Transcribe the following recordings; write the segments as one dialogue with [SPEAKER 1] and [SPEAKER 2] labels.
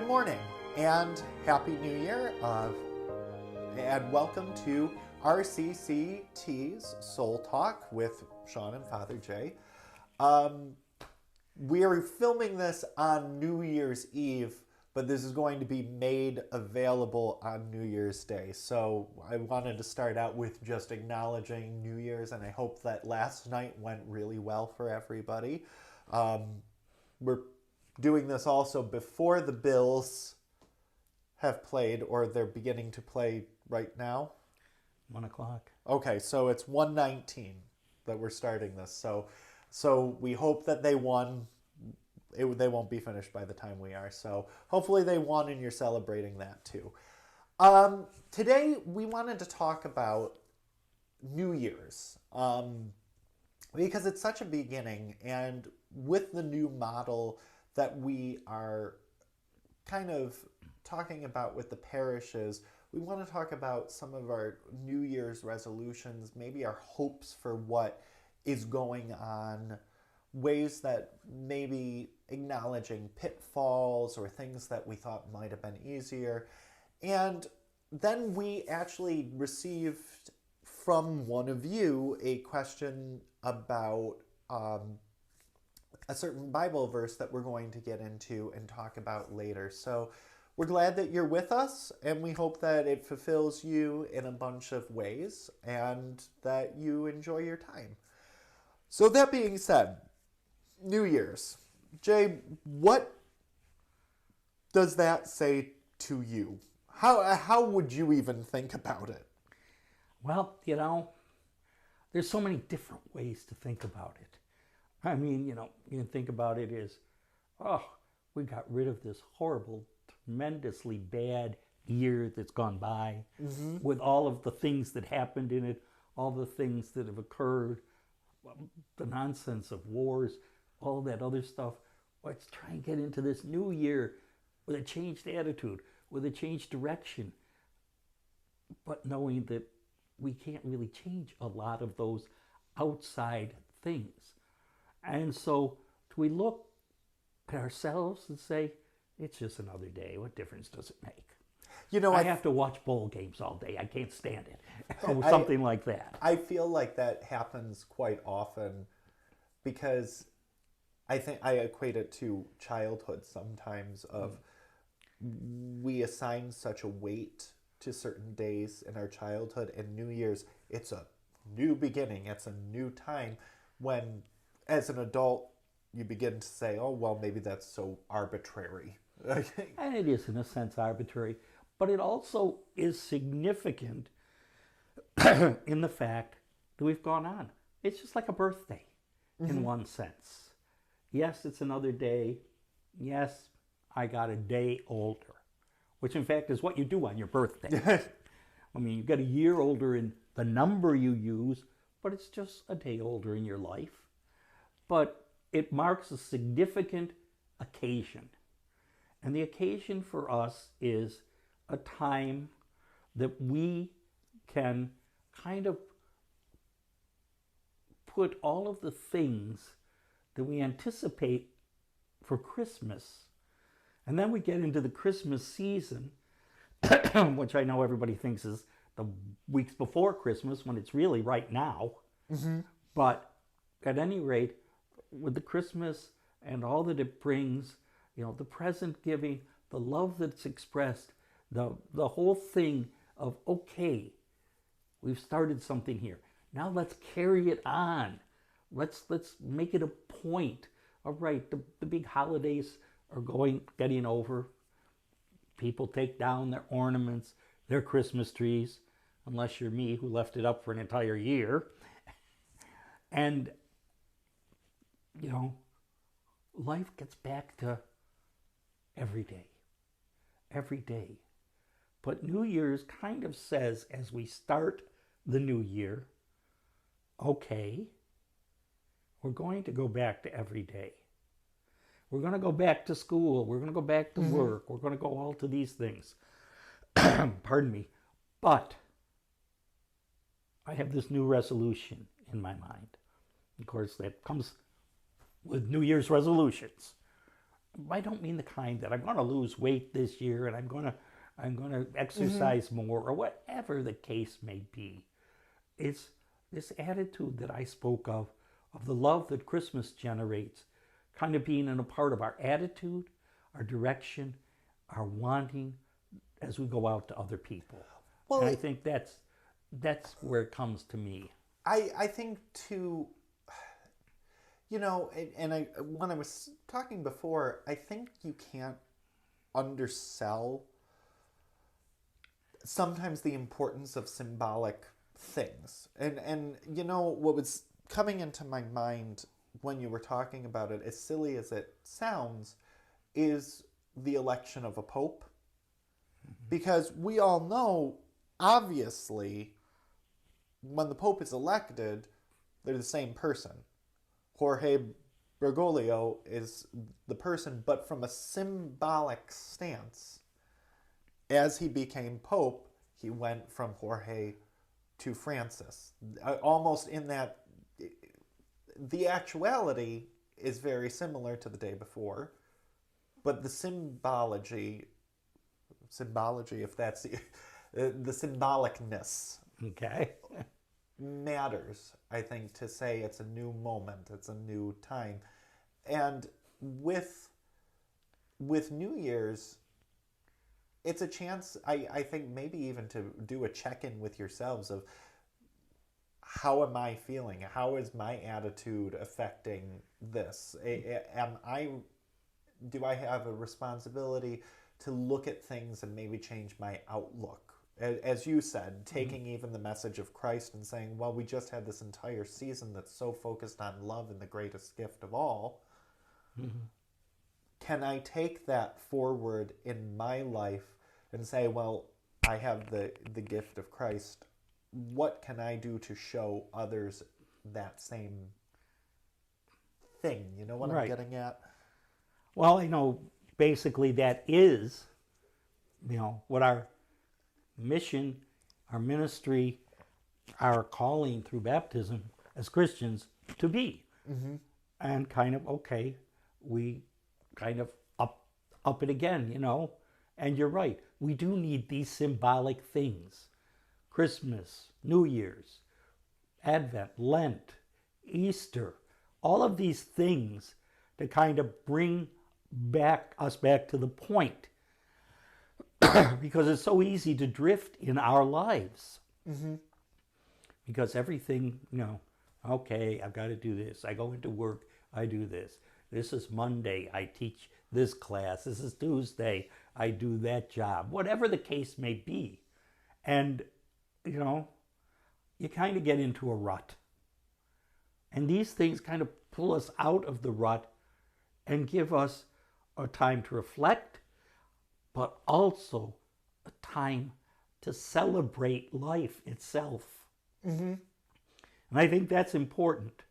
[SPEAKER 1] morning and Happy New Year, and welcome to RCCT's Soul Talk with Sean and Father Jay. We are filming this on New Year's Eve, but this is going to be made available on New Year's Day. So I wanted to start out with just acknowledging New Year's, and I hope that last night went really well for everybody. We're doing this also before the Bills have played, or they're beginning to play right now.
[SPEAKER 2] 1 o'clock.
[SPEAKER 1] Okay, so it's 1:19 that we're starting this. So we hope that they won. They won't be finished by the time we are. So hopefully they won and you're celebrating that too. Today we wanted to talk about New Year's because it's such a beginning, and with the new model that we are kind of talking about with the parishes, we want to talk about some of our New Year's resolutions, maybe our hopes for what is going on, ways that maybe acknowledging pitfalls or things that we thought might have been easier. And then we actually received from one of you a question about a certain Bible verse that we're going to get into and talk about later. So we're glad that you're with us, and we hope that it fulfills you in a bunch of ways and that you enjoy your time. So that being said, New Year's. Jay, what does that say to you? How would you even think about it?
[SPEAKER 2] Well, there's so many different ways to think about it. I mean, you can think about it as, we got rid of this horrible, tremendously bad year that's gone by, with all of the things that happened in it, all the things that have occurred, the nonsense of wars, all that other stuff. Let's try and get into this new year with a changed attitude, with a changed direction, but knowing that we can't really change a lot of those outside things. And so do we look at ourselves and say, it's just another day. What difference does it make? I have to watch bowl games all day. I can't stand it. Something like that.
[SPEAKER 1] I feel like that happens quite often because I think I equate it to childhood sometimes of we assign such a weight to certain days in our childhood, and New Year's, it's a new beginning. It's a new time when, as an adult, you begin to say, oh, well, maybe that's so arbitrary.
[SPEAKER 2] And it is, in a sense, arbitrary. But it also is significant in the fact that we've gone on. It's just like a birthday in one sense. Yes, it's another day. Yes, I got a day older, which in fact is what you do on your birthday. I mean, you get a year older in the number you use, but it's just a day older in your life. But it marks a significant occasion. And the occasion for us is a time that we can kind of put all of the things that we anticipate for Christmas. And then we get into the Christmas season, which I know everybody thinks is the weeks before Christmas, when it's really right now. But at any rate, with the Christmas and all that it brings, the present giving, the love that's expressed, the whole thing of, okay, we've started something here. Now let's carry it on. Let's make it a point. All right, the big holidays are getting over. People take down their ornaments, their Christmas trees, unless you're me, who left it up for an entire year. And, life gets back to every day. Every day. But New Year's kind of says, as we start the new year, okay, we're going to go back to every day. We're going to go back to school. We're going to go back to work. We're going to go all to these things. Pardon me. But I have this new resolution in my mind. Of course, that comes with New Year's resolutions. I don't mean the kind that I'm going to lose weight this year and I'm going to exercise more, or whatever the case may be. It's this attitude that I spoke of the love that Christmas generates, kind of being in a part of our attitude, our direction, our wanting as we go out to other people.
[SPEAKER 1] Well,
[SPEAKER 2] And I think that's where it comes to me.
[SPEAKER 1] I think too, when I was talking before, I think you can't undersell sometimes the importance of symbolic things. And what was coming into my mind when you were talking about it, as silly as it sounds, is the election of a pope. Because we all know, obviously, when the pope is elected, they're the same person. Jorge Bergoglio is the person, but from a symbolic stance, as he became pope, he went from Jorge to Francis. Almost in that, the actuality is very similar to the day before, but the symbology, if that's the symbolicness,
[SPEAKER 2] Okay.
[SPEAKER 1] matters, I think, to say it's a new moment, it's a new time. And with New Year's, it's a chance, I think, maybe even to do a check-in with yourselves of, how am I feeling? How is my attitude affecting this? Do I have a responsibility to look at things and maybe change my outlook? As you said, taking even the message of Christ and saying, well, we just had this entire season that's so focused on love and the greatest gift of all. Can I take that forward in my life and say, well, I have the gift of Christ. What can I do to show others that same thing? You know what I'm getting at?
[SPEAKER 2] Well, basically that is, what our mission, our ministry, our calling through baptism as Christians to be. And kind of, okay, we kind of up it again, And you're right, we do need these symbolic things. Christmas, New Year's, Advent, Lent, Easter, all of these things to kind of bring us back to the point. Because it's so easy to drift in our lives. Because everything, okay, I've got to do this. I go into work, I do this. This is Monday, I teach this class. This is Tuesday, I do that job. Whatever the case may be. And, you kind of get into a rut. And these things kind of pull us out of the rut and give us a time to reflect, but also a time to celebrate life itself. And I think that's important.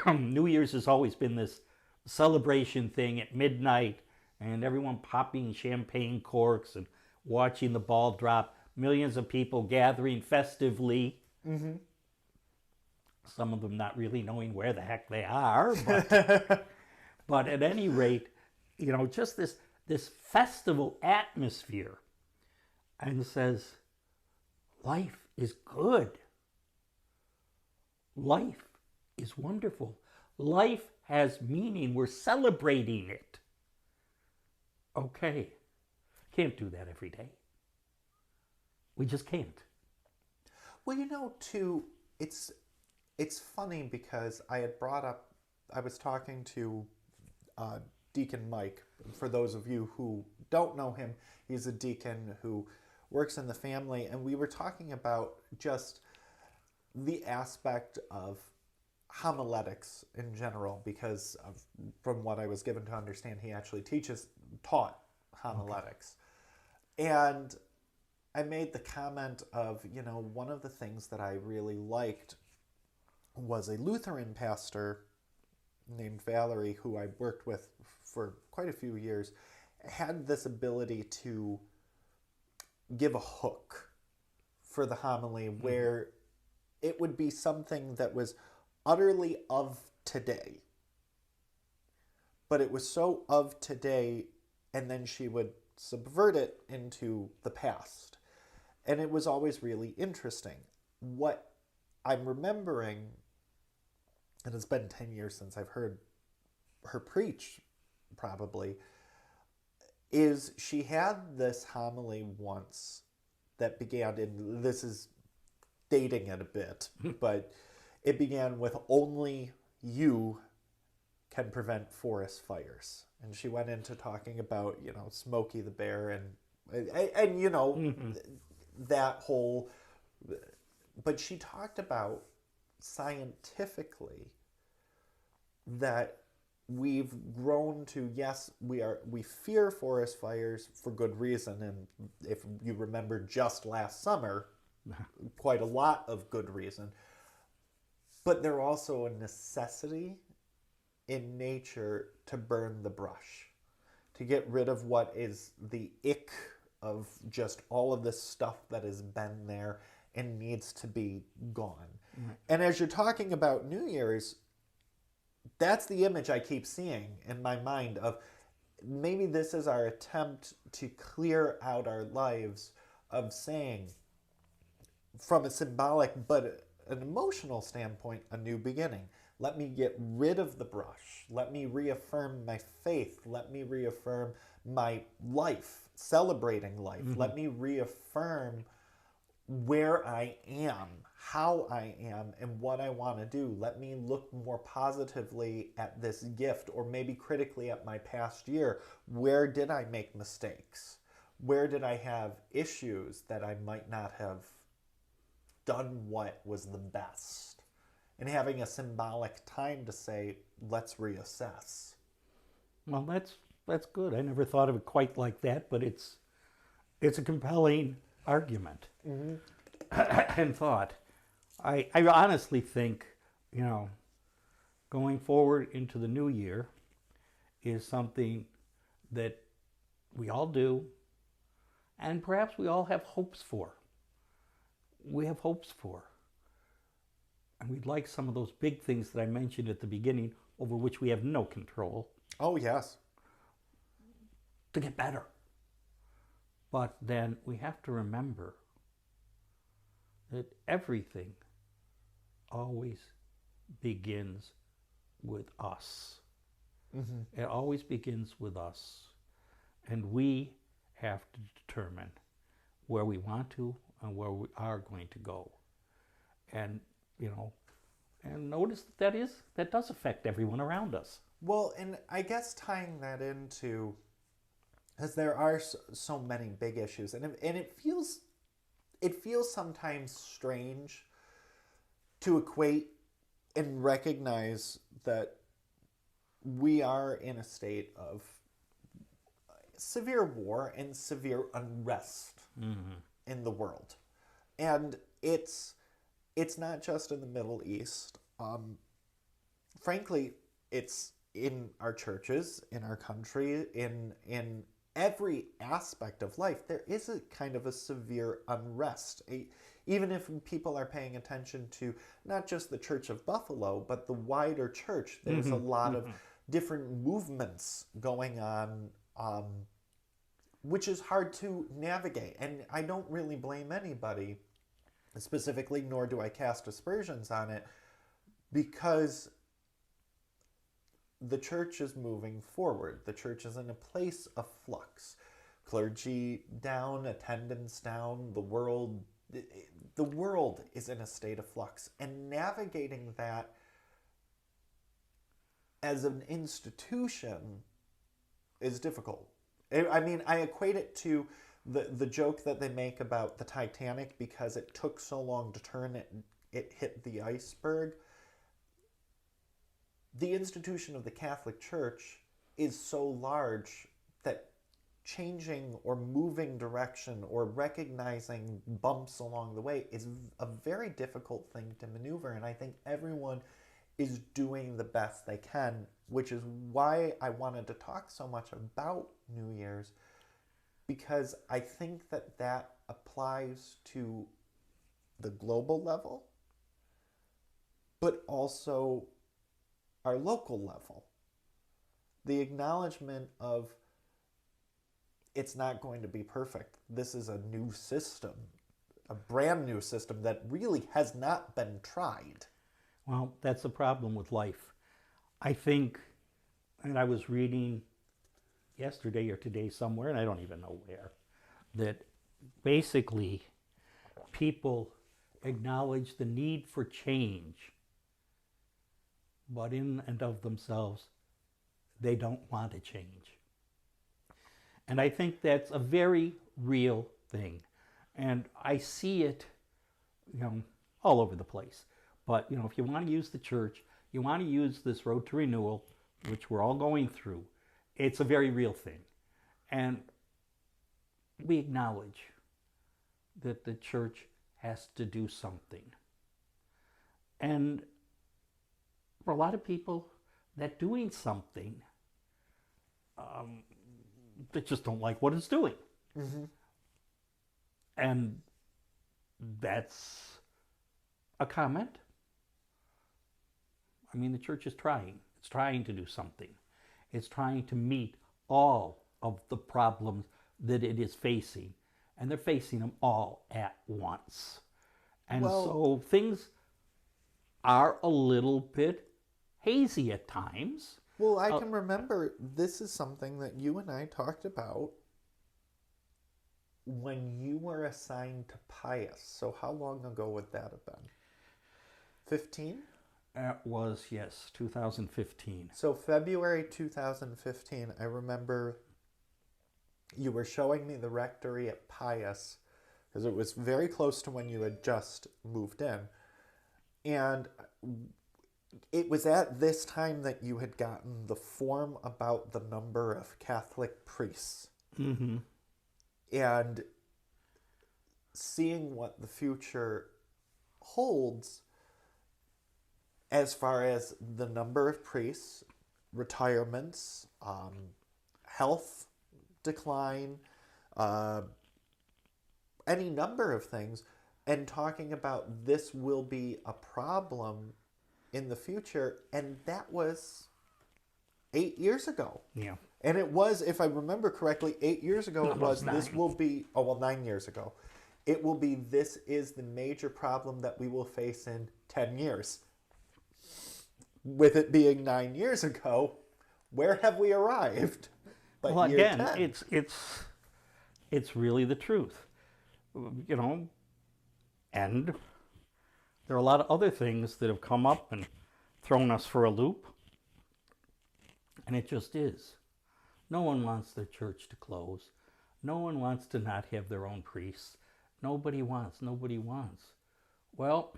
[SPEAKER 2] New Year's has always been this celebration thing at midnight, and everyone popping champagne corks and watching the ball drop. Millions of people gathering festively. Some of them not really knowing where the heck they are, but at any rate, just this festival atmosphere, and says, life is good. Life is wonderful. Life has meaning. We're celebrating it. Okay. Can't do that every day. We just can't.
[SPEAKER 1] Well, too, it's funny because I was talking to Deacon Mike. For those of you who don't know him, he's a deacon who works in the family, and we were talking about just the aspect of homiletics in general, because from what I was given to understand, he actually taught homiletics. Okay. And I made the comment of, one of the things that I really liked was a Lutheran pastor named Valerie, who I worked with for quite a few years, had this ability to give a hook for the homily where it would be something that was utterly of today, but it was so of today, and then she would subvert it into the past. And it was always really interesting. What I'm remembering, and it's been 10 years since I've heard her preach, probably, is she had this homily once that began, and this is dating it a bit, but it began with "only you can prevent forest fires." And she went into talking about, Smokey the Bear and that whole, but she talked about scientifically that we've grown to, yes, we fear forest fires for good reason, and if you remember just last summer, quite a lot of good reason, but they're also a necessity in nature to burn the brush, to get rid of what is the ick of just all of this stuff that has been there and needs to be gone. Right. And as you're talking about New Year's, that's the image I keep seeing in my mind of maybe this is our attempt to clear out our lives of saying, from a symbolic but an emotional standpoint, a new beginning. Let me get rid of the brush. Let me reaffirm my faith. Let me reaffirm my life, celebrating life. Mm-hmm. Let me reaffirm where I am, how I am, and what I want to do. Let me look more positively at this gift, or maybe critically at my past year. Where did I make mistakes? Where did I have issues that I might not have done what was the best? And having a symbolic time to say, let's reassess.
[SPEAKER 2] Well, that's good. I never thought of it quite like that, but it's a compelling argument. Mm-hmm. And thought. I honestly think, going forward into the new year is something that we all do, and perhaps we all have hopes for. We have hopes for. And we'd like some of those big things that I mentioned at the beginning, over which we have no control.
[SPEAKER 1] Oh, yes.
[SPEAKER 2] To get better. But then we have to remember that everything always begins with us. Mm-hmm. It always begins with us. And we have to determine where we want to and where we are going to go. And, and notice that does affect everyone around us.
[SPEAKER 1] Well, and I guess tying that into, because there are so many big issues, and it feels sometimes strange to equate and recognize that we are in a state of severe war and severe unrest in the world. And it's not just in the Middle East. Frankly, it's in our churches, in our country, in every aspect of life. There is a kind of a severe unrest. Even if people are paying attention to not just the Church of Buffalo, but the wider church, there's a lot of different movements going on, which is hard to navigate. And I don't really blame anybody specifically, nor do I cast aspersions on it, because the church is moving forward. The church is in a place of flux. Clergy down, attendance down, the world is in a state of flux. And navigating that as an institution is difficult. I mean, I equate it to the joke that they make about the Titanic, because it took so long to turn it, it hit the iceberg. The institution of the Catholic Church is so large that changing or moving direction or recognizing bumps along the way is a very difficult thing to maneuver. And I think everyone is doing the best they can, which is why I wanted to talk so much about New Year's, because I think that applies to the global level, but also our local level. the acknowledgement of it's not going to be perfect. This is a new system, a brand new system that really has not been tried.
[SPEAKER 2] Well, that's the problem with life. I think, and I was reading yesterday or today somewhere, and I don't even know where, that basically people acknowledge the need for change, but in and of themselves, they don't want to change. And I think that's a very real thing. And I see it, all over the place. But, if you want to use the church, you want to use this road to renewal, which we're all going through, it's a very real thing. And we acknowledge that the church has to do something. And for a lot of people, that doing something, they just don't like what it's doing.
[SPEAKER 1] Mm-hmm.
[SPEAKER 2] And that's a comment. I mean, the church is trying. It's trying to do something. It's trying to meet all of the problems that it is facing. And they're facing them all at once. And so things are a little bit hazy at times.
[SPEAKER 1] Well, I can remember this is something that you and I talked about when you were assigned to Pius. So how long ago would that have been? 15?
[SPEAKER 2] That was, yes, 2015.
[SPEAKER 1] So February 2015, I remember you were showing me the rectory at Pius, because it was very close to when you had just moved in. And it was at this time that you had gotten the form about the number of Catholic priests.
[SPEAKER 2] Mm-hmm.
[SPEAKER 1] And seeing what the future holds as far as the number of priests, retirements, health decline, any number of things, and talking about this will be a problem in the future. And that was 8 years ago.
[SPEAKER 2] Yeah.
[SPEAKER 1] And it was, if I remember correctly, 8 years ago it was,
[SPEAKER 2] Almost
[SPEAKER 1] this will be, 9 years ago. It will be, this is the major problem that we will face in 10 years. With it being 9 years ago, where have we arrived? But
[SPEAKER 2] well, again,
[SPEAKER 1] 10.
[SPEAKER 2] it's really the truth, and there are a lot of other things that have come up and thrown us for a loop, and it just is. No one wants their church to close. No one wants to not have their own priests. Nobody wants. Well,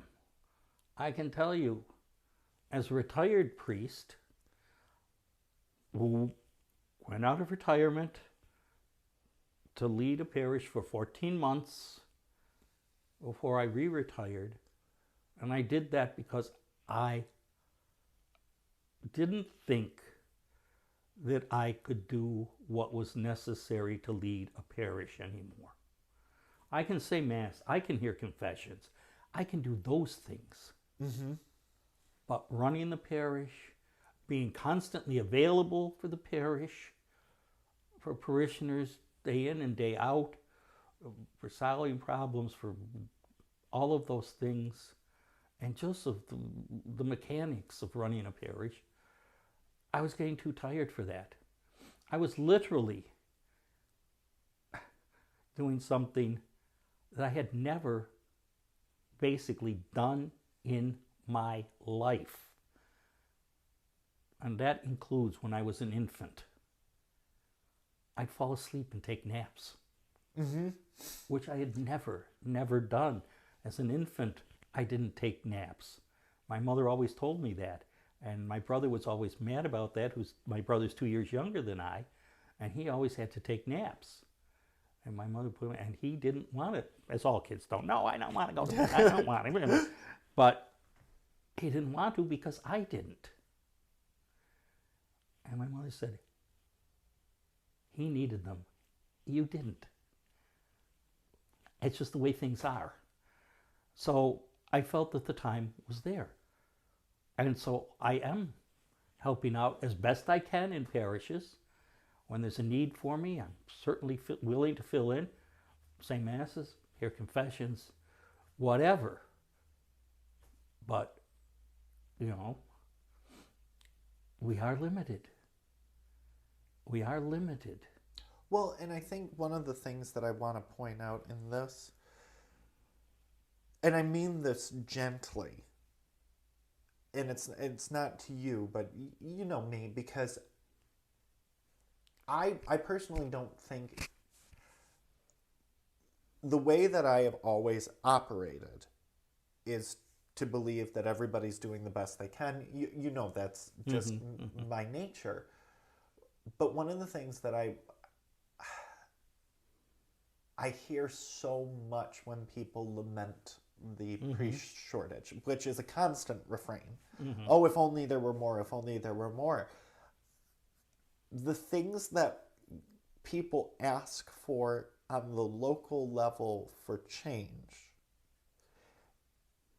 [SPEAKER 2] I can tell you, as a retired priest who went out of retirement to lead a parish for 14 months before I re-retired, and I did that because I didn't think that I could do what was necessary to lead a parish anymore. I can say Mass, I can hear confessions, I can do those things.
[SPEAKER 1] Mm-hmm.
[SPEAKER 2] But running the parish, being constantly available for the parish, for parishioners day in and day out, for solving problems, for all of those things, and just of the mechanics of running a parish, I was getting too tired for that. I was literally doing something that I had never basically done in my life. And that includes when I was an infant. I'd fall asleep and take naps,
[SPEAKER 1] Mm-hmm.
[SPEAKER 2] which I had never done. As an infant, I didn't take naps. My mother always told me that. And my brother was always mad about that. My brother's 2 years younger than I. And he always had to take naps. And my mother put him, and he didn't want it, as all kids don't. No, I don't want to go to bed. I don't want to. But he didn't want to because I didn't. And my mother said, he needed them. You didn't. It's just the way things are. So I felt that the time was there. And so I am helping out as best I can in parishes. When there's a need for me, I'm certainly willing to fill in, say masses, hear confessions, whatever. But, you know, we are limited. We are limited.
[SPEAKER 1] Well, and I think one of the things that I want to point out in this, and I mean this gently, and it's not to you, but you know me, because I personally don't think the way that I have always operated is to believe that everybody's doing the best they can. You know, that's just my nature. But one of the things that I hear so much when people lament the priest shortage, which is a constant refrain. Oh, if only there were more, if only there were more. The things that people ask for on the local level for change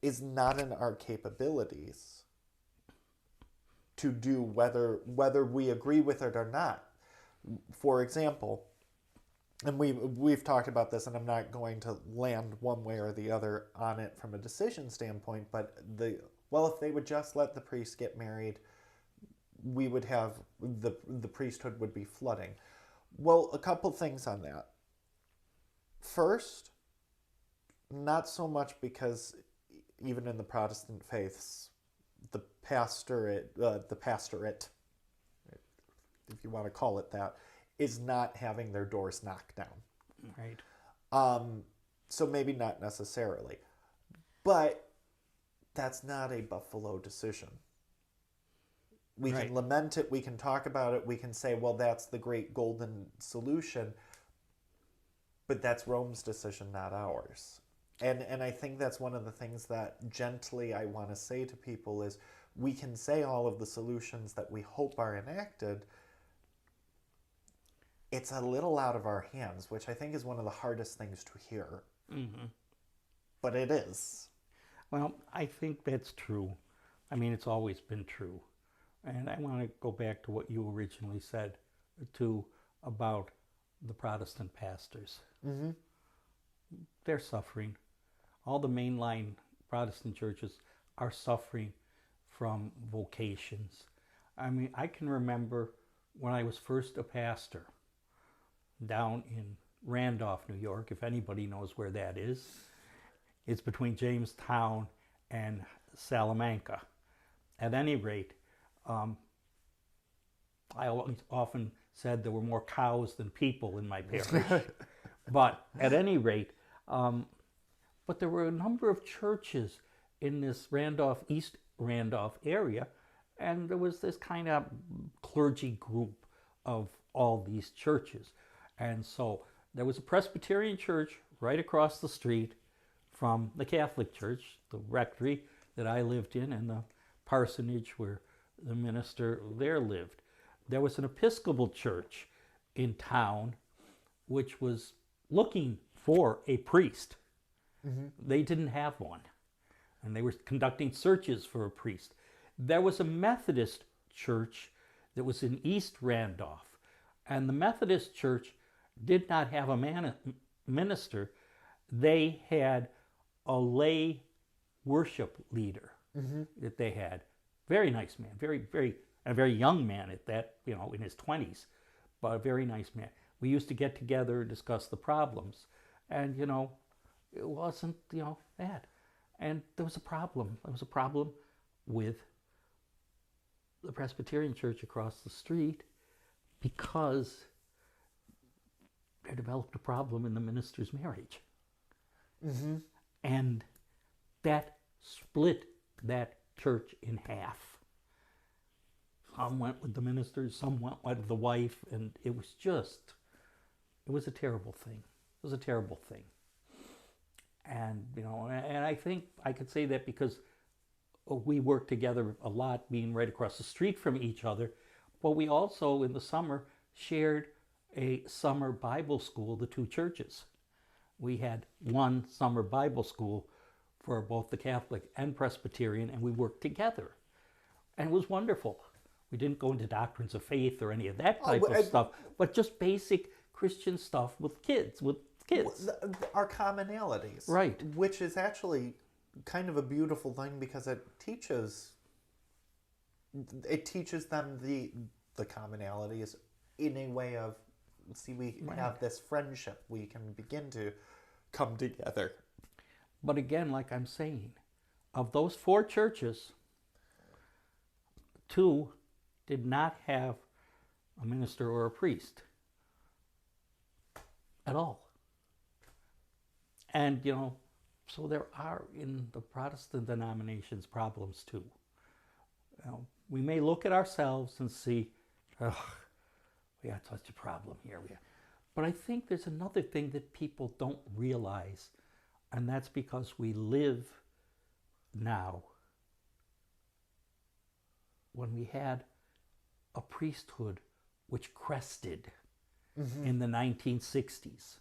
[SPEAKER 1] is not in our capabilities to do, whether we agree with it or not. For example, and we've talked about this, and I'm not going to land one way or the other on it from a decision standpoint, but if they would just let the priests get married, we would have the priesthood would be flooding. Well, a couple things on that. First, not so much, because even in the Protestant faiths, the pastorate, if you want to call it that, is not having their doors knocked down.
[SPEAKER 2] Right.
[SPEAKER 1] So maybe not necessarily. But that's not a Buffalo decision. We
[SPEAKER 2] Right.
[SPEAKER 1] can lament it, we can talk about it, we can say, well, that's the great golden solution. But that's Rome's decision, not ours. And I think that's one of the things that gently I want to say to people is, we can say all of the solutions that we hope are enacted. It's a little out of our hands, which I think is one of the hardest things to hear. But it is.
[SPEAKER 2] Well, I think that's true. I mean, it's always been true. And I want to go back to what you originally said, too, about the Protestant pastors. They're suffering. All the mainline Protestant churches are suffering from vocations. I mean, I can remember when I was first a pastor down in Randolph, New York, if anybody knows where that is. It's between Jamestown and Salamanca. At any rate, I often said there were more cows than people in my parish. But at any rate, but there were a number of churches in this East Randolph area, and there was this kind of clergy group of all these churches. And so there was a Presbyterian church right across the street from the Catholic church, the rectory that I lived in, and the parsonage where the minister there lived. There was an Episcopal church in town which was looking for a priest. They didn't have one, and they were conducting searches for a priest. There was a Methodist church that was in East Randolph, and the Methodist church did not have a minister. They had a lay worship leader that they had. Very nice man, a very young man at that, in his 20s, but a very nice man. We used to get together and discuss the problems, and it wasn't that. And there was a problem. There was a problem with the Presbyterian church across the street because they developed a problem in the minister's marriage. And that split that church in half. Some went with the minister, some went with the wife, and it was a terrible thing. It was a terrible thing. And, and I think I could say that because we worked together a lot, being right across the street from each other, but we also, in the summer, shared a summer Bible school, the two churches. We had one summer Bible school for both the Catholic and Presbyterian, and we worked together. And it was wonderful. We didn't go into doctrines of faith or any of that
[SPEAKER 1] Oh,
[SPEAKER 2] type
[SPEAKER 1] but
[SPEAKER 2] of stuff, but just basic Christian stuff with kids.
[SPEAKER 1] our commonalities,
[SPEAKER 2] Right.
[SPEAKER 1] Which is actually kind of a beautiful thing because it teaches them the commonalities in a way of, see, we have this friendship, we can begin to come together.
[SPEAKER 2] But again, like I'm saying, of those 4 churches, 2 did not have a minister or a priest at all. And, so there are in the Protestant denominations problems too. We may look at ourselves and see, we got such a problem here. But I think there's another thing that people don't realize, and that's because we live now when we had a priesthood which crested in the 1960s.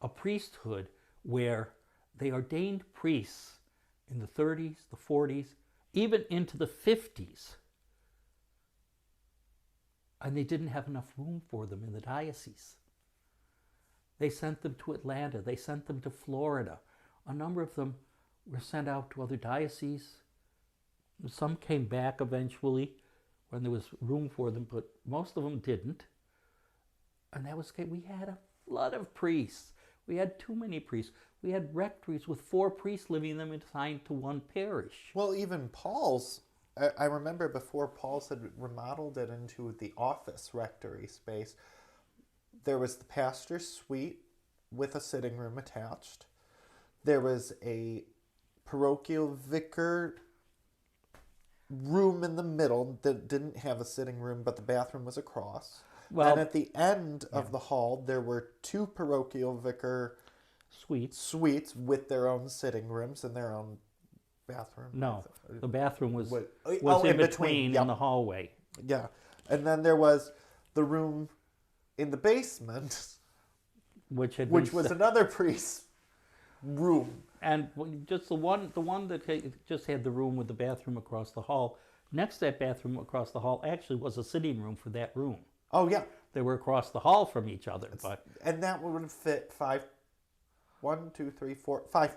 [SPEAKER 2] A priesthood where they ordained priests in the 30s, the 40s, even into the 50s. And they didn't have enough room for them in the diocese. They sent them to Atlanta. They sent them to Florida. A number of them were sent out to other dioceses. Some came back eventually when there was room for them, but most of them didn't. And that was, we had a flood of priests. We had too many priests. We had rectories with 4 priests living in them assigned to one parish.
[SPEAKER 1] Well, even Paul's, I remember before Paul's had remodeled it into the office rectory space, there was the pastor's suite with a sitting room attached. There was a parochial vicar room in the middle that didn't have a sitting room, but the bathroom was across. Well, and at the end of the hall, there were 2 parochial vicar suites with their own sitting rooms and their own bathroom.
[SPEAKER 2] No, the bathroom was in between in the hallway.
[SPEAKER 1] Yeah. And then there was the room in the basement, which was another priest's room.
[SPEAKER 2] And just the one that just had the room with the bathroom across the hall. Next to that bathroom across the hall actually was a sitting room for that room.
[SPEAKER 1] Oh, yeah.
[SPEAKER 2] They were across the hall from each other.
[SPEAKER 1] And that would fit 5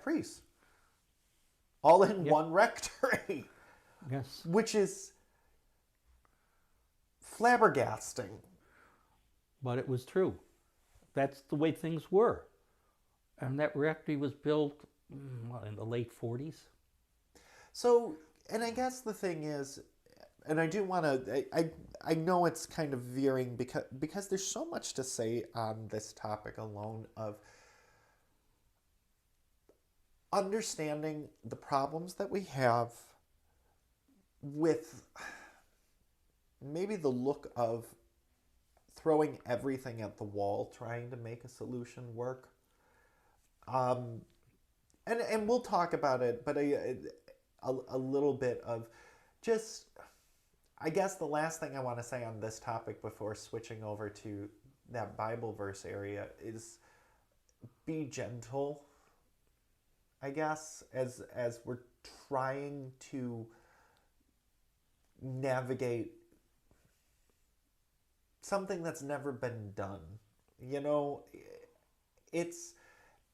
[SPEAKER 1] priests. All in one rectory.
[SPEAKER 2] Yes.
[SPEAKER 1] Which is flabbergasting.
[SPEAKER 2] But it was true. That's the way things were. And that rectory was built in the late 40s.
[SPEAKER 1] So, and I guess the thing is, and I do want to, I know it's kind of veering because there's so much to say on this topic alone of understanding the problems that we have with maybe the look of throwing everything at the wall, trying to make a solution work. And we'll talk about it, but a little bit of just, I guess the last thing I want to say on this topic before switching over to that Bible verse area is be gentle, I guess, as we're trying to navigate something that's never been done.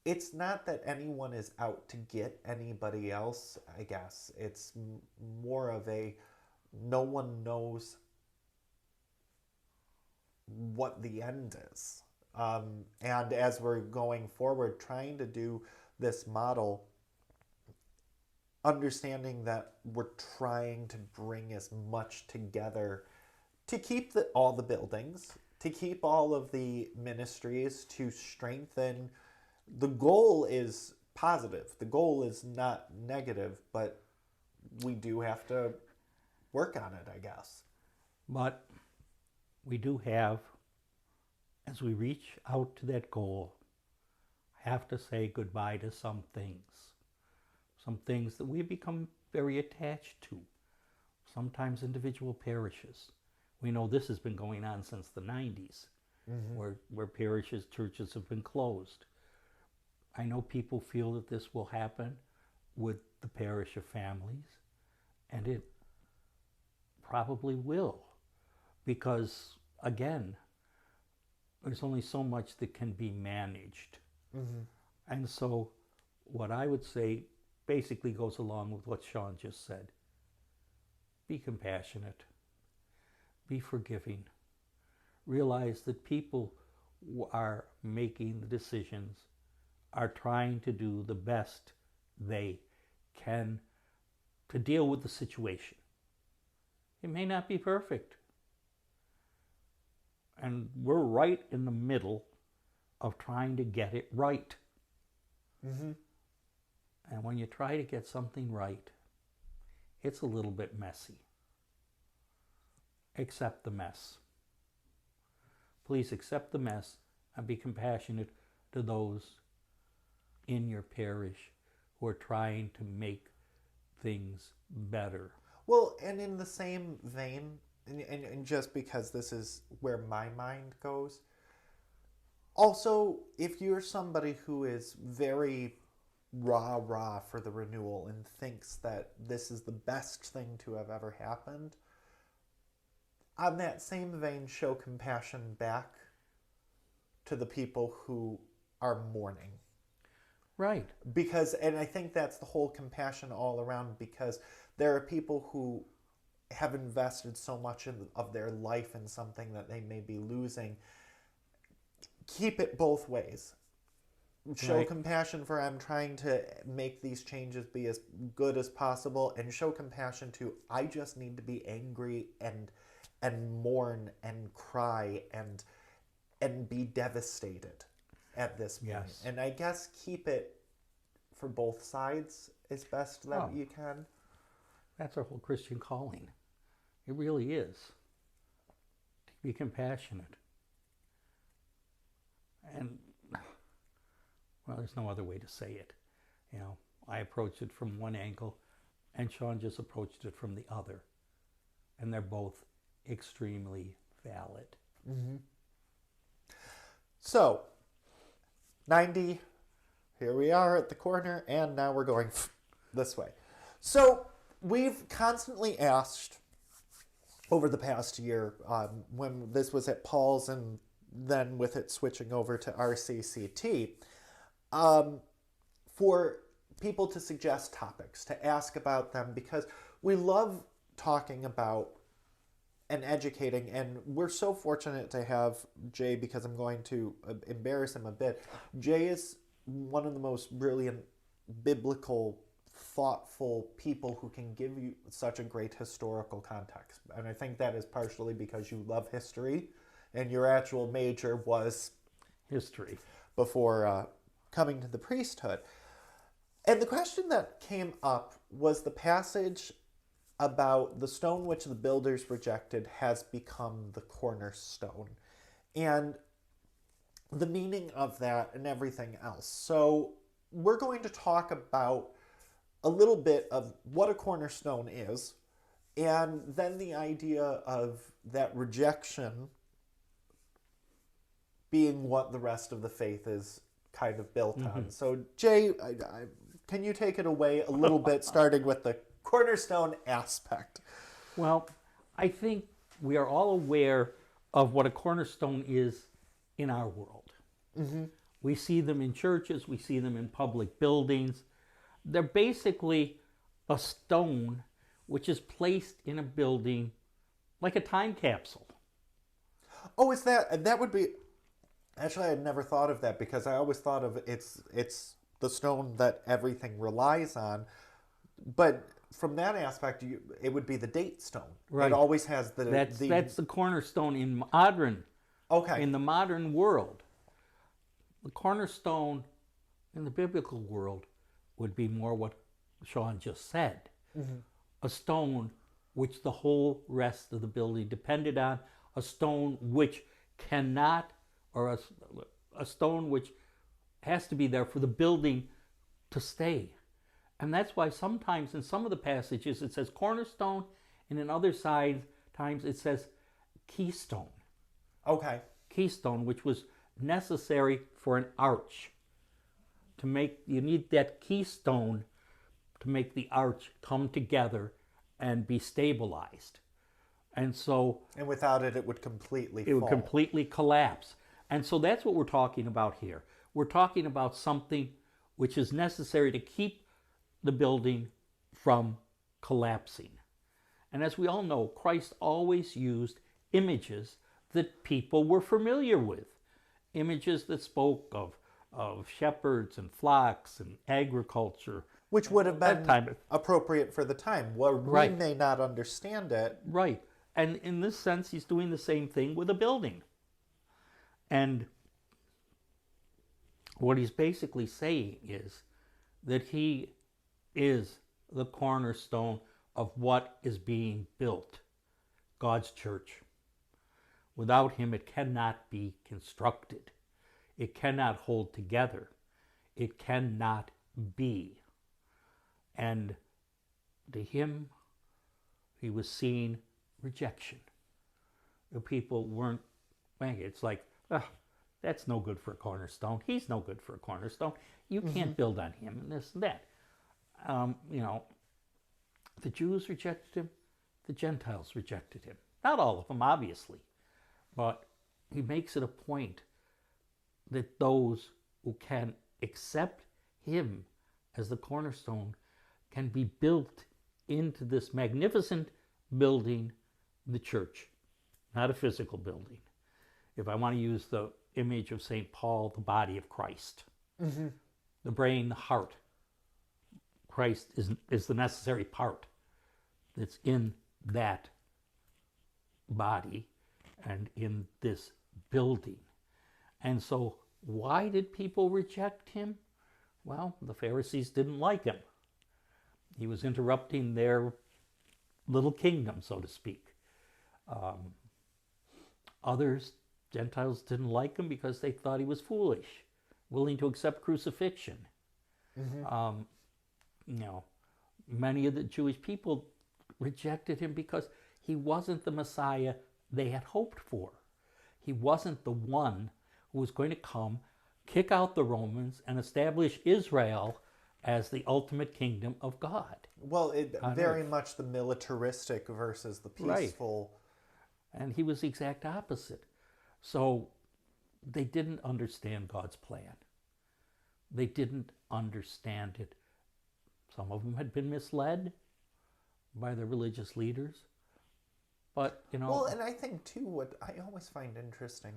[SPEAKER 1] It's not that anyone is out to get anybody else, I guess. It's more of a no one knows what the end is. And as we're going forward, trying to do this model, understanding that we're trying to bring as much together to keep all the buildings, to keep all of the ministries, to strengthen. The goal is positive. The goal is not negative, but we do have to work on it, I guess.
[SPEAKER 2] But we do have, as we reach out to that goal, have to say goodbye to some things that we become very attached to, sometimes individual parishes. We know this has been going on since the 90s, where parishes, churches have been closed. I know people feel that this will happen with the parish of families, and it probably will, because again, there's only so much that can be managed. And so what I would say basically goes along with what Sean just said. Be compassionate, be forgiving, realize that people who are making the decisions are trying to do the best they can to deal with the situation. It may not be perfect. And we're right in the middle of trying to get it right. And when you try to get something right, it's a little bit messy. Accept the mess. Please accept the mess and be compassionate to those in your parish who are trying to make things better.
[SPEAKER 1] Well, and in the same vein, and just because this is where my mind goes, also, if you're somebody who is very rah for the renewal and thinks that this is the best thing to have ever happened, on that same vein, show compassion back to the people who are mourning.
[SPEAKER 2] Right.
[SPEAKER 1] Because, and I think that's the whole compassion all around, because there are people who have invested so much of their life in something that they may be losing. Keep it both ways. Show
[SPEAKER 2] Right.
[SPEAKER 1] compassion for I'm trying to make these changes be as good as possible, and show compassion to I just need to be angry and mourn and cry and be devastated at this point.
[SPEAKER 2] Yes.
[SPEAKER 1] And I guess keep it for both sides as best that you can.
[SPEAKER 2] That's our whole Christian calling. It really is. To be compassionate. And, well, there's no other way to say it. You know, I approached it from one angle, and Sean just approached it from the other. And they're both extremely valid.
[SPEAKER 1] So, 90, here we are at the corner, and now we're going this way. So, we've constantly asked over the past year, when this was at Paul's and then with it switching over to RCCT, for people to suggest topics, to ask about them, because we love talking about and educating, and we're so fortunate to have Jay, because I'm going to embarrass him a bit. Jay is one of the most brilliant, biblical, thoughtful people who can give you such a great historical context. And I think that is partially because you love history, and your actual major was
[SPEAKER 2] History.
[SPEAKER 1] before coming to the priesthood. And the question that came up was the passage about the stone which the builders rejected has become the cornerstone, and the meaning of that and everything else. So we're going to talk about a little bit of what a cornerstone is, and then the idea of that rejection being what the rest of the faith is kind of built on. So Jay, can you take it away a little bit, starting with the cornerstone aspect?
[SPEAKER 2] Well, I think we are all aware of what a cornerstone is in our world. We see them in churches, we see them in public buildings. They're basically a stone which is placed in a building like a time capsule.
[SPEAKER 1] Oh, is that would be... Actually, I had never thought of that, because I always thought of it's the stone that everything relies on. But from that aspect, it would be the date stone.
[SPEAKER 2] Right.
[SPEAKER 1] It always has
[SPEAKER 2] That's the cornerstone in the modern world. The cornerstone in the biblical world would be more what Sean just said. A stone which the whole rest of the building depended on, a stone which cannot, or a stone which has to be there for the building to stay. And that's why sometimes in some of the passages it says cornerstone, and in other times it says keystone.
[SPEAKER 1] Okay.
[SPEAKER 2] Keystone, which was necessary for an arch. You need that keystone to make the arch come together and be stabilized. And so
[SPEAKER 1] And without it, it would completely
[SPEAKER 2] it would
[SPEAKER 1] fall.
[SPEAKER 2] completely collapse. And so that's what we're talking about here. We're talking about something which is necessary to keep the building from collapsing. And as we all know, Christ always used images that people were familiar with, images that spoke of shepherds and flocks and agriculture.
[SPEAKER 1] Which would have
[SPEAKER 2] That
[SPEAKER 1] been
[SPEAKER 2] time.
[SPEAKER 1] appropriate for the time. Where
[SPEAKER 2] Right.
[SPEAKER 1] we may not understand it.
[SPEAKER 2] Right. And in this sense, he's doing the same thing with a building. And what he's basically saying is that he is the cornerstone of what is being built, God's church. Without him, it cannot be constructed. It cannot hold together. It cannot be. And to him, he was seeing rejection. The people weren't buying it. It's like, that's no good for a cornerstone. He's no good for a cornerstone. You can't build on him and this and that. The Jews rejected him. The Gentiles rejected him. Not all of them, obviously. But he makes it a point that those who can accept him as the cornerstone can be built into this magnificent building, the church, not a physical building. If I want to use the image of St. Paul, the body of Christ, the brain, the heart, Christ is the necessary part that's in that body and in this building. And so why did people reject him? Well, the Pharisees didn't like him. He was interrupting their little kingdom, so to speak. Others, Gentiles, didn't like him because they thought he was foolish, willing to accept crucifixion. Many of the Jewish people rejected him because he wasn't the Messiah they had hoped for. He wasn't the one who was going to come, kick out the Romans, and establish Israel as the ultimate kingdom of God.
[SPEAKER 1] Well, very much the militaristic versus the peaceful.
[SPEAKER 2] Right. And he was the exact opposite. So they didn't understand God's plan. They didn't understand it. Some of them had been misled by the religious leaders. But,
[SPEAKER 1] Well, and I think, too, what I always find interesting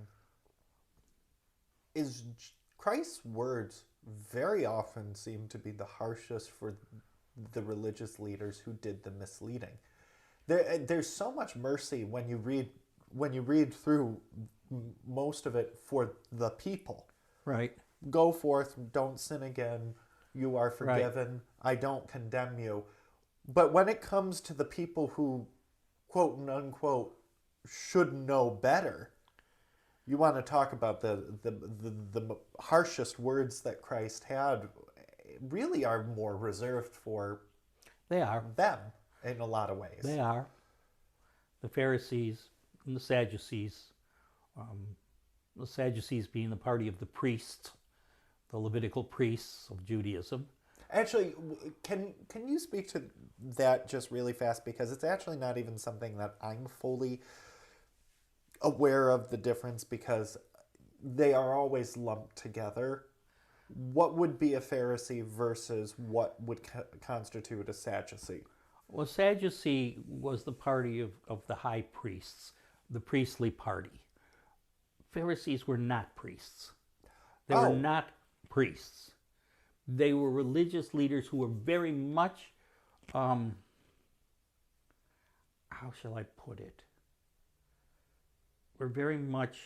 [SPEAKER 1] is Christ's words very often seem to be the harshest for the religious leaders who did the misleading. There's so much mercy when you read through most of it for the people.
[SPEAKER 2] Right.
[SPEAKER 1] Go forth, don't sin again, you are forgiven, right. I don't condemn you. But when it comes to the people who, quote and unquote, should know better, you want to talk about the harshest words that Christ had really are more reserved for them in a lot of ways.
[SPEAKER 2] They are. The Pharisees and the Sadducees being the party of the priests, the Levitical priests of Judaism.
[SPEAKER 1] Actually, can you speak to that just really fast? Because it's actually not even something that I'm fully aware of the difference, because they are always lumped together. What would be a Pharisee versus what would constitute a Sadducee?
[SPEAKER 2] Well, Sadducee was the party of the high priests, the priestly party. Pharisees were not priests. They were not priests. They were religious leaders who were very much, how shall I put it? Were very much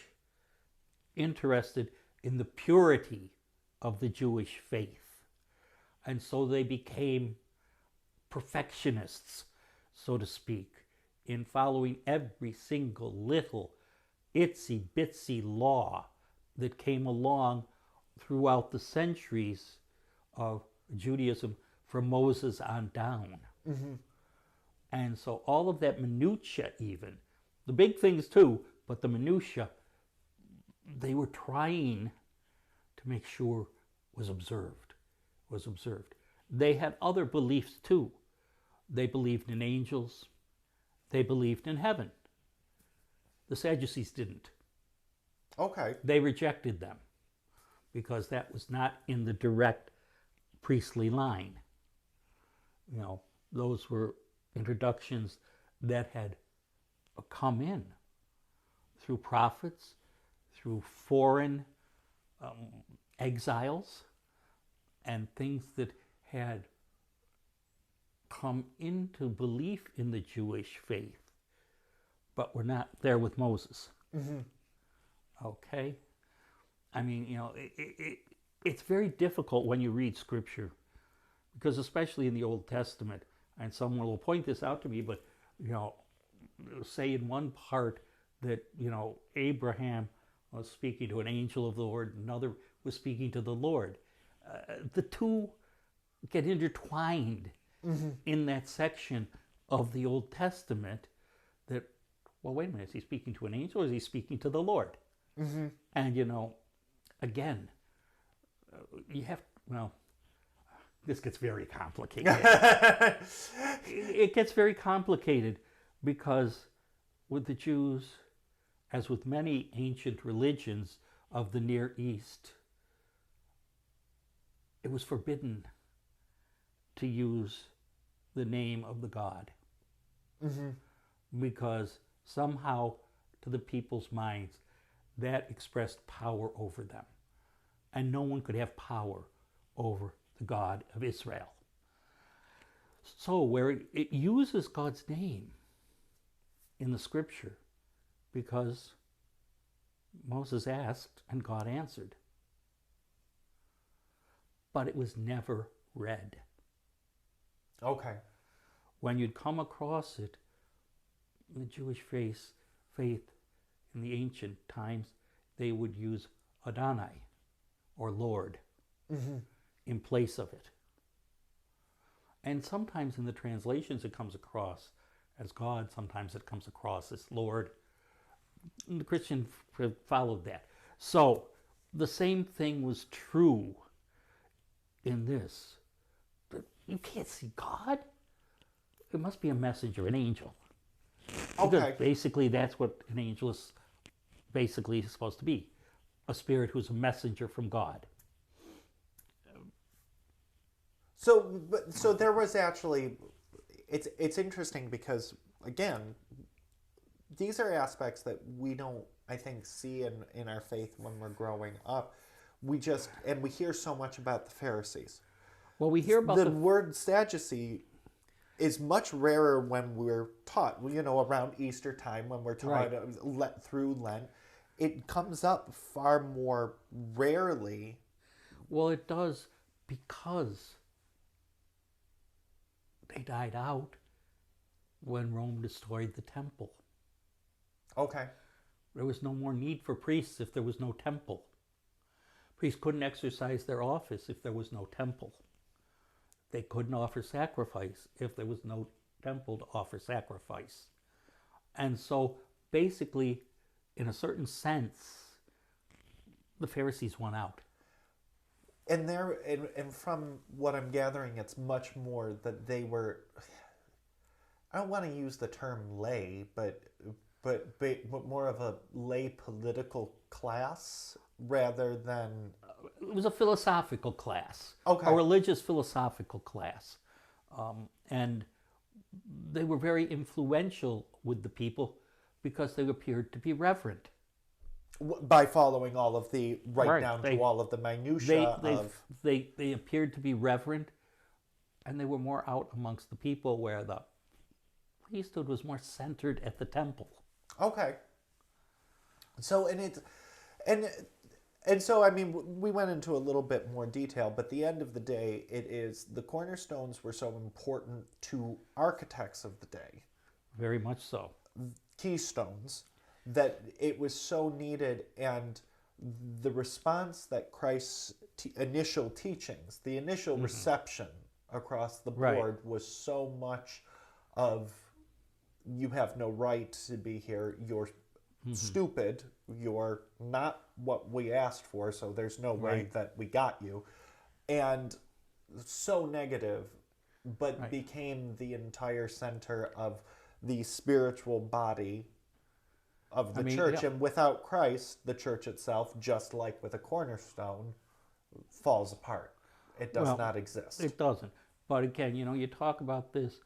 [SPEAKER 2] interested in the purity of the Jewish faith. And so they became perfectionists, so to speak, in following every single little itsy bitsy law that came along throughout the centuries of Judaism from Moses on down. Mm-hmm. And so all of that minutia, even the big things too, but the minutia, they were trying to make sure was observed. They had other beliefs too. They believed in angels. They believed in heaven. The Sadducees didn't.
[SPEAKER 1] Okay.
[SPEAKER 2] They rejected them because that was not in the direct priestly line. Those were introductions that had come in through prophets, through foreign exiles, and things that had come into belief in the Jewish faith, but were not there with Moses. Okay? I mean, it's very difficult when you read Scripture, because especially in the Old Testament, and someone will point this out to me, but, say in one part that, Abraham was speaking to an angel of the Lord, another was speaking to the Lord. The two get intertwined in that section of the Old Testament that, well, wait a minute, is he speaking to an angel or is he speaking to the Lord? And, again, you have, this gets very complicated. It gets very complicated because with the Jews, as with many ancient religions of the Near East, it was forbidden to use the name of the god. Because somehow, to the people's minds, that expressed power over them. And no one could have power over the God of Israel. So where it uses God's name in the Scripture, because Moses asked and God answered. But it was never read.
[SPEAKER 1] Okay.
[SPEAKER 2] When you'd come across it, in the Jewish faith in the ancient times, they would use Adonai, or Lord, in place of it. And sometimes in the translations it comes across as God, sometimes it comes across as Lord. And the Christian followed that. So the same thing was true in this. You can't see God. It must be a messenger, an angel.
[SPEAKER 1] Okay.
[SPEAKER 2] Because basically that's what an angel is basically supposed to be. A spirit who's a messenger from God.
[SPEAKER 1] So there was actually, it's interesting because, again, these are aspects that we don't, I think, see in our faith when we're growing up. We hear so much about the Pharisees.
[SPEAKER 2] Well, we hear about
[SPEAKER 1] the word Sadducee is much rarer when we're taught, around Easter time when we're taught through Lent. It comes up far more rarely.
[SPEAKER 2] Well, it does because they died out when Rome destroyed the temple.
[SPEAKER 1] Okay.
[SPEAKER 2] There was no more need for priests if there was no temple. Priests couldn't exercise their office if there was no temple. They couldn't offer sacrifice if there was no temple to offer sacrifice. And so basically, in a certain sense, the Pharisees won out.
[SPEAKER 1] And from what I'm gathering, it's much more that they were, I don't want to use the term lay, but more of a lay political class rather than...
[SPEAKER 2] It was a philosophical class,
[SPEAKER 1] okay.
[SPEAKER 2] A religious philosophical class. And they were very influential with the people because they appeared to be reverent.
[SPEAKER 1] By following all of the, down
[SPEAKER 2] to
[SPEAKER 1] all of the minutiae
[SPEAKER 2] They appeared to be reverent, and they were more out amongst the people where the priesthood was more centered at the temple.
[SPEAKER 1] Okay. So, and so, I mean, we went into a little bit more detail, but at the end of the day, it is the cornerstones were so important to architects of the day.
[SPEAKER 2] Very much so.
[SPEAKER 1] Keystones, that it was so needed, and the response that Christ's initial teachings, the initial reception across the board was so much of, you have no right to be here, you're stupid, you're not what we asked for, so there's no way that we got you. And so negative, but became the entire center of the spiritual body of the
[SPEAKER 2] I mean,
[SPEAKER 1] church.
[SPEAKER 2] yeah.
[SPEAKER 1] And without Christ, the church itself, just like with a cornerstone, falls apart. It does
[SPEAKER 2] Well,
[SPEAKER 1] not exist.
[SPEAKER 2] it doesn't. But again, you talk about this,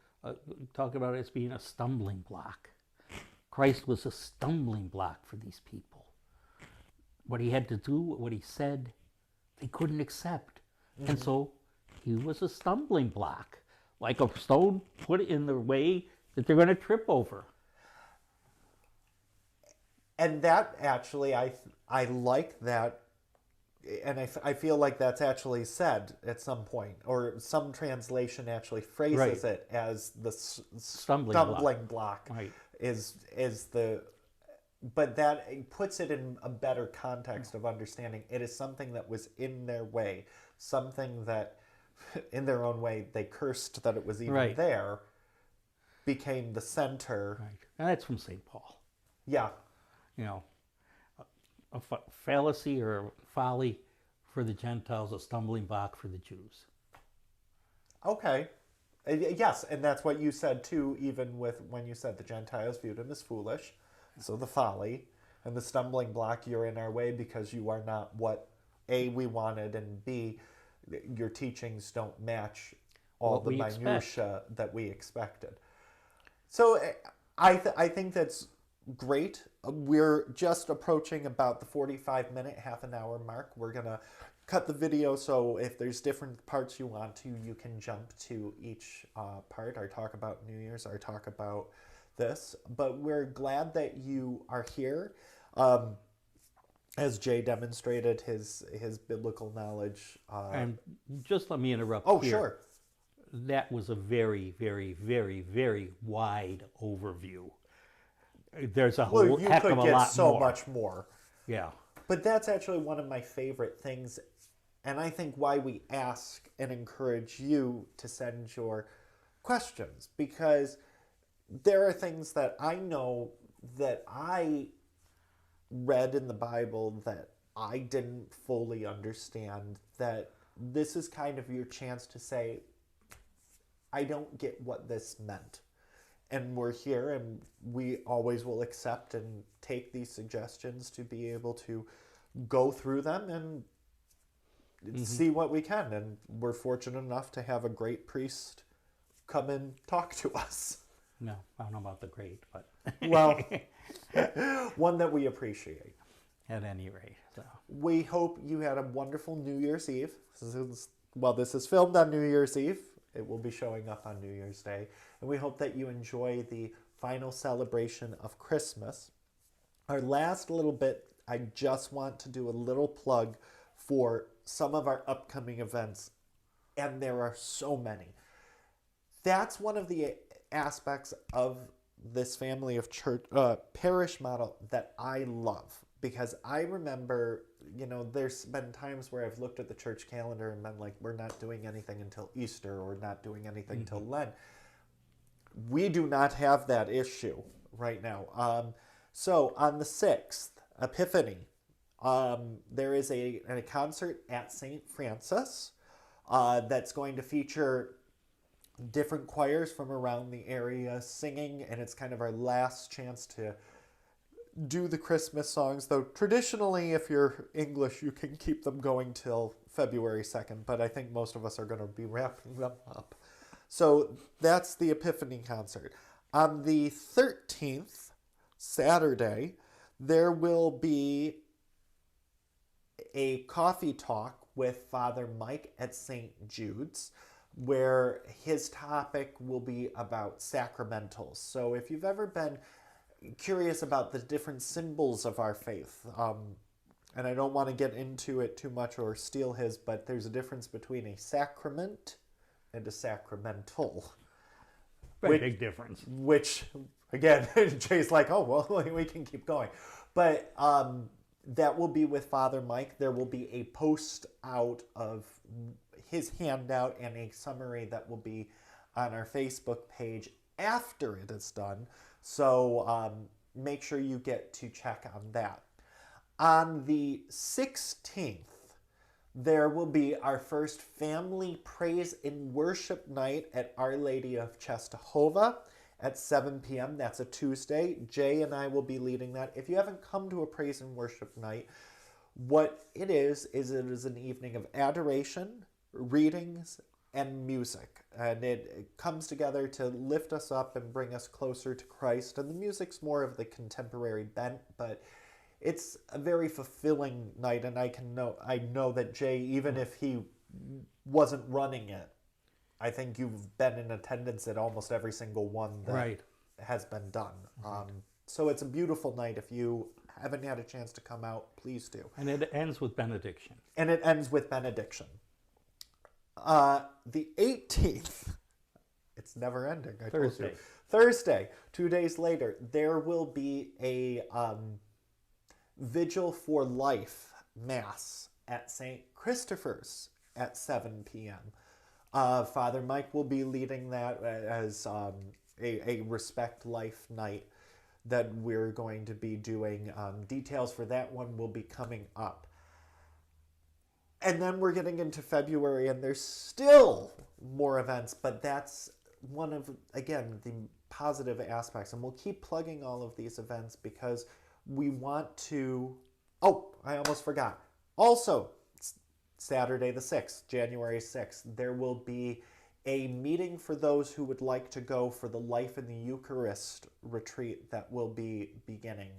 [SPEAKER 2] talk about it as being a stumbling block. Christ was a stumbling block for these people. What he had to do, what he said, they couldn't accept. And so he was a stumbling block, like a stone put in the way that they're going to trip over.
[SPEAKER 1] And that actually, I like that, and I feel like that's actually said at some point, or some translation actually phrases
[SPEAKER 2] Right.
[SPEAKER 1] it as the
[SPEAKER 2] Stumbling
[SPEAKER 1] block
[SPEAKER 2] Right.
[SPEAKER 1] is the, but that it puts it in a better context of understanding. It is something that was in their way, something that, in their own way, they cursed that it was even
[SPEAKER 2] Right.
[SPEAKER 1] there, became the center.
[SPEAKER 2] Right. And that's from St. Paul.
[SPEAKER 1] Yeah.
[SPEAKER 2] You know, a fallacy or a folly for the Gentiles, a stumbling block for the Jews.
[SPEAKER 1] Okay. Yes, and that's what you said too, even with when you said the Gentiles viewed him as foolish. So the folly and the stumbling block, you're in our way because you are not what A, we wanted, and B, your teachings don't match all
[SPEAKER 2] What
[SPEAKER 1] the
[SPEAKER 2] we expect.
[SPEAKER 1] minutia that we expected. So I think that's great. We're just approaching about the 45-minute, half an hour mark. We're going to cut the video, so if there's different parts you want to, you can jump to each part. Our talk about New Year's, our talk about this. But we're glad that you are here. As Jay demonstrated his biblical knowledge.
[SPEAKER 2] And just let me interrupt
[SPEAKER 1] Oh,
[SPEAKER 2] here.
[SPEAKER 1] sure.
[SPEAKER 2] That was a very, very, very, very wide overview. There's a
[SPEAKER 1] Well, you
[SPEAKER 2] heck
[SPEAKER 1] could
[SPEAKER 2] of a
[SPEAKER 1] get
[SPEAKER 2] lot
[SPEAKER 1] so
[SPEAKER 2] more.
[SPEAKER 1] much more.
[SPEAKER 2] Yeah.
[SPEAKER 1] But that's actually one of my favorite things, and I think why we ask and encourage you to send your questions, because there are things that I know that I read in the Bible that I didn't fully understand, that this is kind of your chance to say, I don't get what this meant. And we're here, and we always will accept and take these suggestions to be able to go through them and see what we can. And we're fortunate enough to have a great priest come and talk to us.
[SPEAKER 2] No, I don't know about the great, but
[SPEAKER 1] Well, one that we appreciate.
[SPEAKER 2] at any rate. So.
[SPEAKER 1] We hope you had a wonderful New Year's Eve. This is filmed on New Year's Eve. It will be showing up on New Year's Day. And we hope that you enjoy the final celebration of Christmas. Our last little bit, I just want to do a little plug for some of our upcoming events. And there are so many. That's one of the aspects of this family of church parish model that I love. Because I remember, there's been times where I've looked at the church calendar and been like, we're not doing anything until Easter, or not doing anything until Lent. We do not have that issue right now. So on the 6th, Epiphany, there is a concert at St. Francis that's going to feature different choirs from around the area singing, and it's kind of our last chance to do the Christmas songs, though traditionally, if you're English, you can keep them going till February 2nd, but I think most of us are going to be wrapping them up. So that's the Epiphany concert. On the 13th, Saturday, there will be a coffee talk with Father Mike at St. Jude's, where his topic will be about sacramentals. So if you've ever been curious about the different symbols of our faith, and I don't want to get into it too much or steal his, but there's a difference between a sacrament and a sacramental.
[SPEAKER 2] Very big difference.
[SPEAKER 1] Which, again, Jay's like, oh, well, we can keep going. But that will be with Father Mike. There will be a post out of his handout and a summary that will be on our Facebook page after it is done. So make sure you get to check on that. On the 16th, there will be our first family praise and worship night at Our Lady of Czestochowa at 7 p.m. That's a Tuesday. Jay and I will be leading that. If you haven't come to a praise and worship night, what it is an evening of adoration, readings, and music. And it comes together to lift us up and bring us closer to Christ. And the music's more of the contemporary bent, but it's a very fulfilling night. And I know that Jay, even if he wasn't running it, I think you've been in attendance at almost every single one that
[SPEAKER 2] Right.
[SPEAKER 1] has been done. So it's a beautiful night. If you haven't had a chance to come out, please do.
[SPEAKER 2] And it ends with benediction.
[SPEAKER 1] And it ends with benediction. The 18th, it's never ending. I told you.
[SPEAKER 2] Thursday.
[SPEAKER 1] Thursday, 2 days later, there will be a Vigil for Life Mass at St. Christopher's at 7 p.m. Father Mike will be leading that as a Respect Life night that we're going to be doing. Details for that one will be coming up. And then we're getting into February, and there's still more events, but that's one of, again, the positive aspects. And we'll keep plugging all of these events because we want to... Oh, I almost forgot. Also, Saturday the 6th, January 6th, there will be a meeting for those who would like to go for the Life in the Eucharist retreat that will be beginning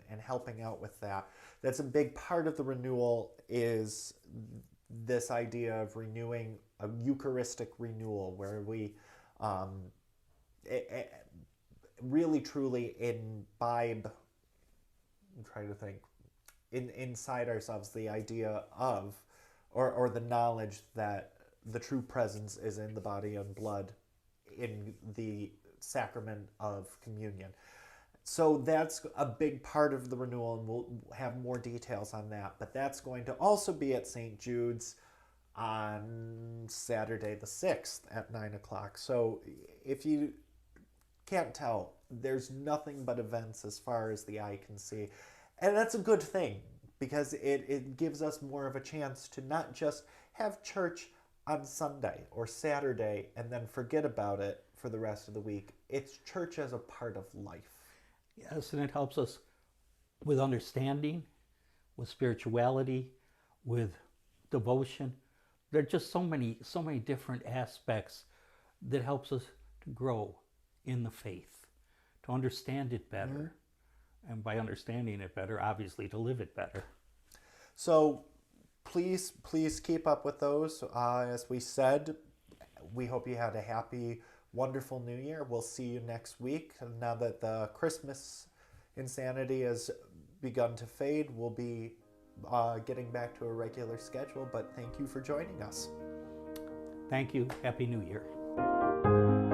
[SPEAKER 1] and helping out with that. That's a big part of the renewal, is this idea of renewing, a Eucharistic renewal, where we really truly imbibe, I'm trying to think, inside ourselves the idea of, or the knowledge that the true presence is in the body and blood in the sacrament of communion. So that's a big part of the renewal, and we'll have more details on that. But that's going to also be at St. Jude's on Saturday the 6th at 9 o'clock. So if you can't tell, there's nothing but events as far as the eye can see. And that's a good thing, because it gives us more of a chance to not just have church on Sunday or Saturday and then forget about it for the rest of the week. It's church as a part of life.
[SPEAKER 2] Yes, and it helps us with understanding, with spirituality, with devotion. There are just so many different aspects that helps us to grow in the faith, to understand it better, and by understanding it better, obviously to live it better. So
[SPEAKER 1] please keep up with those. As we said, we hope you had a happy, wonderful New Year. We'll see you next week. Now that the Christmas insanity has begun to fade, we'll be getting back to a regular schedule. But thank you for joining us.
[SPEAKER 2] Thank you. Happy New Year.